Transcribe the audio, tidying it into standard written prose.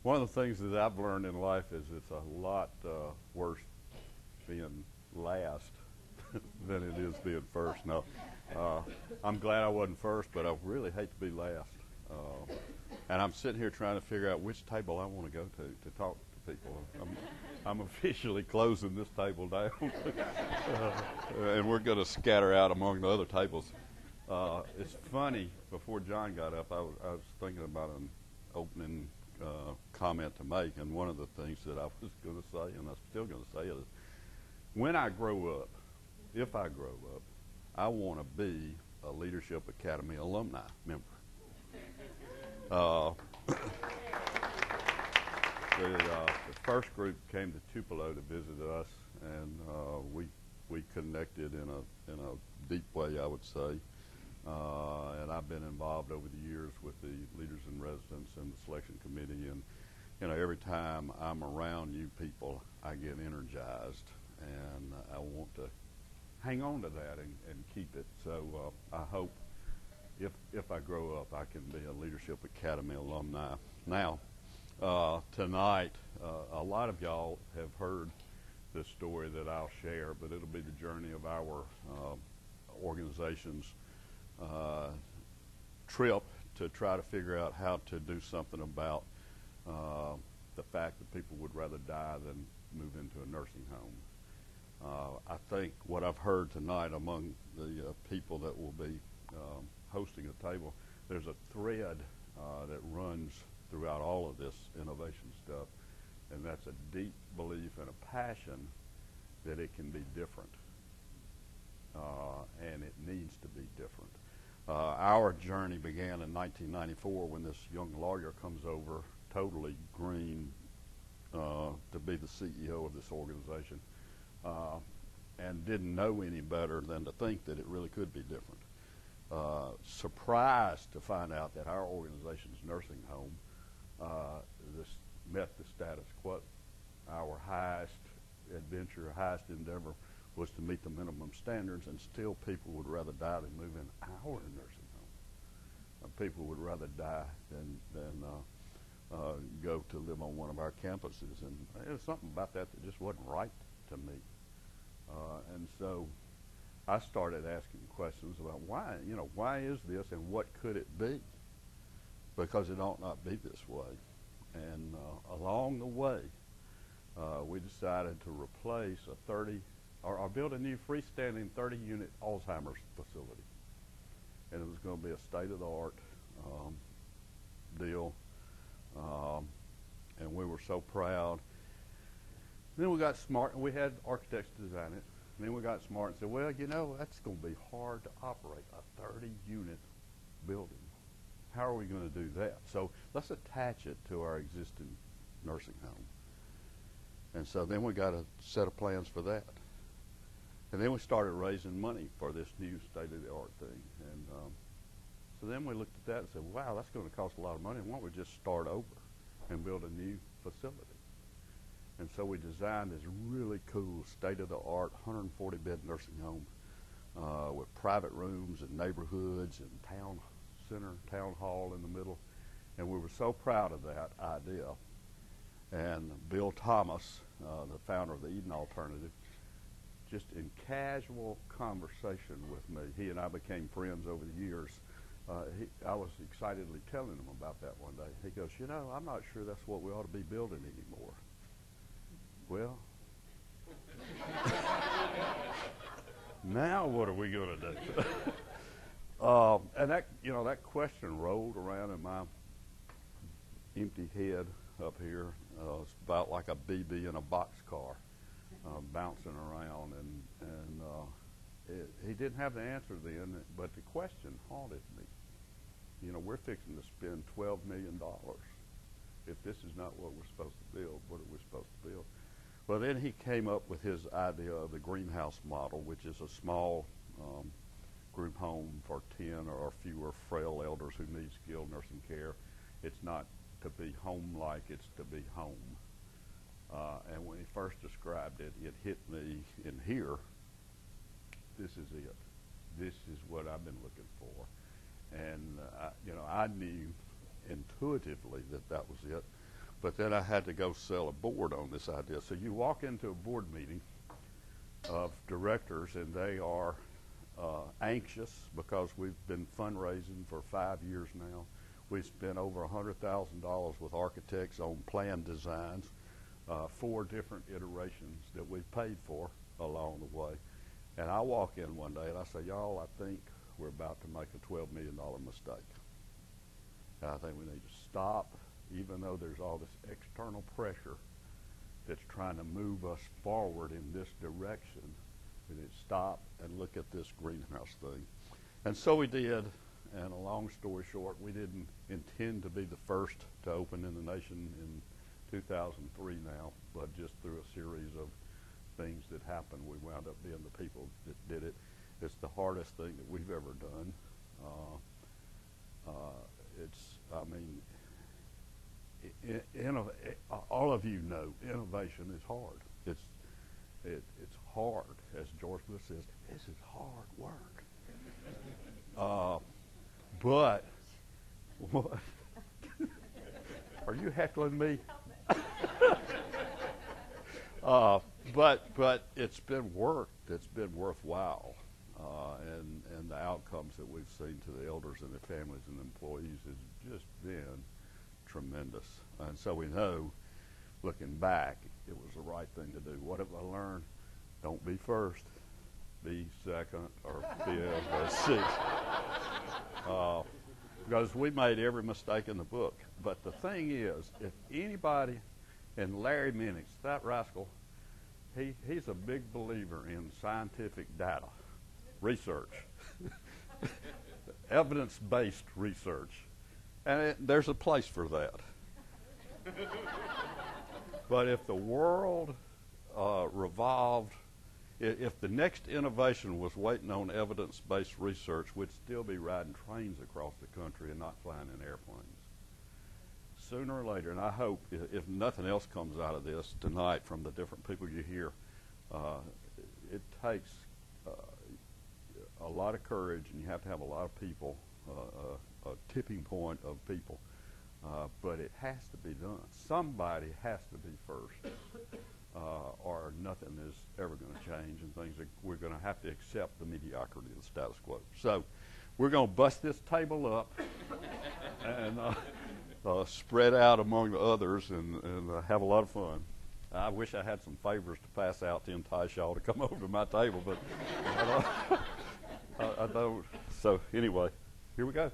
One of the things that I've learned in life is it's a lot worse being last than it is being first. No, uh, I'm glad I wasn't first, but I really hate to be last. And I'm sitting here trying to figure out which table I want to go to talk to people. I'm officially closing this table down, and we're going to scatter out among the other tables. It's funny. Before John got up, I was thinking about an opening comment to make, and one of the things that I was going to say, and I'm still going to say, is when I grow up, if I grow up, I want to be a Leadership Academy alumni member. Uh, the first group came to Tupelo to visit us, and we connected in a deep way, I would say. And I've been involved over the years with the Leaders in Residence and the selection committee, and every time I'm around you people, I get energized, and I want to hang on to that and keep it. So I hope if I grow up, I can be a Leadership Academy alumni. Now, tonight, a lot of y'all have heard this story that I'll share, but it'll be the journey of our organization's trip to try to figure out how to do something about the fact that people would rather die than move into a nursing home. I think what I've heard tonight among the people that will be hosting a table, there's a thread that runs throughout all of this innovation stuff, and that's a deep belief and a passion that it can be different, and it needs to be different. Our journey began in 1994 when this young lawyer comes over, totally green, to be the CEO of this organization, and didn't know any better than to think that it really could be different. Surprised to find out that our organization's nursing home met the status quo. Our highest adventure, highest endeavor was to meet the minimum standards, and still people would rather die than move in our nursing home. People would rather die than go to live on one of our campuses, and there's something about that that just wasn't right to me. And so I started asking questions about why is this and what could it be? Because it ought not be this way. And along the way, we decided to replace or build a new freestanding 30-unit Alzheimer's facility. And it was going to be a state-of-the-art deal. And we were so proud. And then we got smart, and we had architects design it. And then we got smart and said, well, that's going to be hard to operate, a 30-unit building. How are we going to do that? So let's attach it to our existing nursing home. And so then we got a set of plans for that. And then we started raising money for this new state-of-the-art thing. And so then we looked at that and said, wow, that's going to cost a lot of money. Why don't we just start over and build a new facility? And so we designed this really cool state-of-the-art 140-bed nursing home with private rooms and neighborhoods and town hall in the middle. And we were so proud of that idea. And Bill Thomas, the founder of the Eden Alternative, just in casual conversation with me, he and I became friends over the years. I was excitedly telling him about that one day. He goes, I'm not sure that's what we ought to be building anymore. Well, now what are we going to do? And that question rolled around in my empty head up here. It's about like a BB in a boxcar bouncing around, and he didn't have the answer then, but the question haunted me. We're fixing to spend $12 million. If this is not what we're supposed to build, what are we supposed to build? Well, then he came up with his idea of the greenhouse model, which is a small group home for 10 or fewer frail elders who need skilled nursing care. It's not to be home-like, it's to be home. And when he first described it, it hit me in here. This is it. This is what I've been looking for. And I knew intuitively that was it. But then I had to go sell a board on this idea. So you walk into a board meeting of directors, and they are anxious because we've been fundraising for 5 years now. We've spent over $100,000 with architects on plan designs, 4 different iterations that we've paid for along the way. And I walk in one day and I say, y'all, I think we're about to make a $12 million mistake. And I think we need to stop, even though there's all this external pressure that's trying to move us forward in this direction. We need to stop and look at this greenhouse thing. And so we did, and a long story short, we didn't intend to be the first to open in the nation in 2003 now, but just through a series of things that happened, we wound up being the people that did it. It's the hardest thing that we've ever done. All of you know, innovation is hard. It's hard, as George Bush says. This is hard work. But what? Are you heckling me? But it's been work that's been worthwhile, and the outcomes that we've seen to the elders and their families and employees has just been tremendous. And so we know, looking back, it was the right thing to do. What have I learned? Don't be first, be second, or be sixth. Because we made every mistake in the book. But the thing is, if anybody, and Larry Minix, that rascal, he's a big believer in scientific data, research, evidence-based research. And there's a place for that. But if the world revolved, if the next innovation was waiting on evidence-based research, we'd still be riding trains across the country and not flying in airplanes. Sooner or later, and I hope, if nothing else comes out of this tonight from the different people you hear, it takes a lot of courage, and you have to have a lot of people, a tipping point of people. But it has to be done. Somebody has to be first, or nothing is ever going to change, and we're going to have to accept the mediocrity of the status quo. So we're going to bust this table up and spread out among the others and have a lot of fun. I wish I had some favors to pass out to entice y'all to come over to my table, but I don't. So anyway, here we go.